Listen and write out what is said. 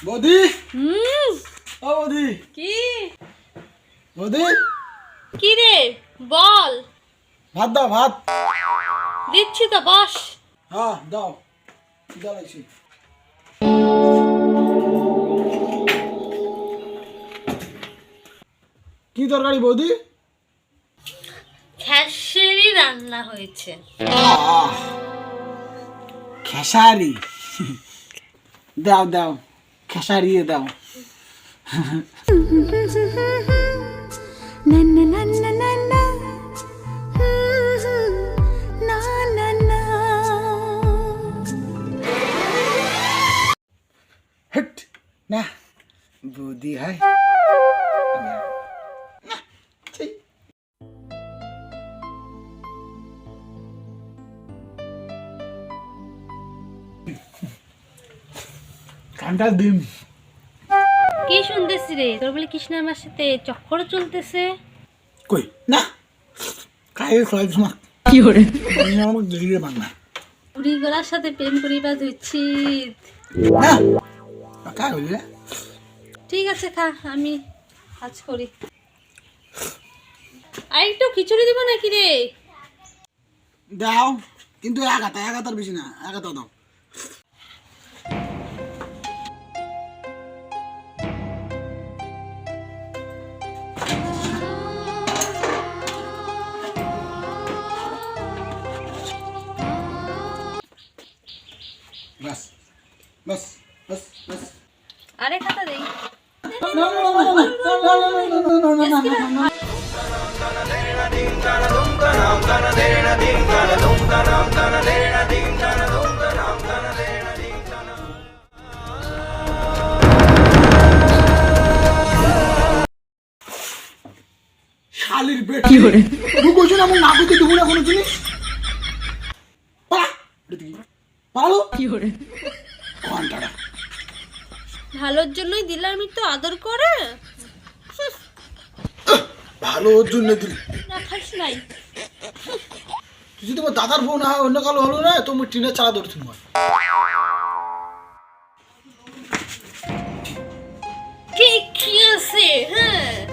বৌদি ও বৌদি কি বৌদি কি রে বল। ভাত দাও ভাত। দিচ্ছি তো বস। হ্যাঁ দাও দাও লাগছি। কি তরকারি বৌদি? খেসারি রান্না হয়েছে। খেসারি দাও দাও খেসারি দাও। हट ना बुद्धि है কান্টাল ডিম। কি শুনতেছি রে? তোর বলে কৃষ্ণ আমার সাথে চক্কর চলতেছে। কই না খাই খাই তোমার কি করে আমি আমাকে দিলে বাংলা বুড়ি গলার সাথে প্রেম করিবা উচিত না কাই হইলে। ঠিক আছে খা, আমি কাজ করি। আর একটু খিচুড়ি দিব নাকি রে? দাও কিন্তু এক হাতার বেশি না, এক হাতা দাও। बस बस बस बस আরে খাতা দেই। শালির বেটা কি করে তুই কইছ না আমি না কইতে দিব না কোনো জিনিস। পালা পালো কি করে কোনটাটা ভালোর জন্যই দিলাম, আমি তো আদর করে। ভালো ওর জন্য দিলি না খাইস নাই। তুই যদি তোমার দাদার ফোন হয় অন্য কালো হলো না তো মুই টিনের চালা ধরছি তোমার। কি কি আছে? হ্যাঁ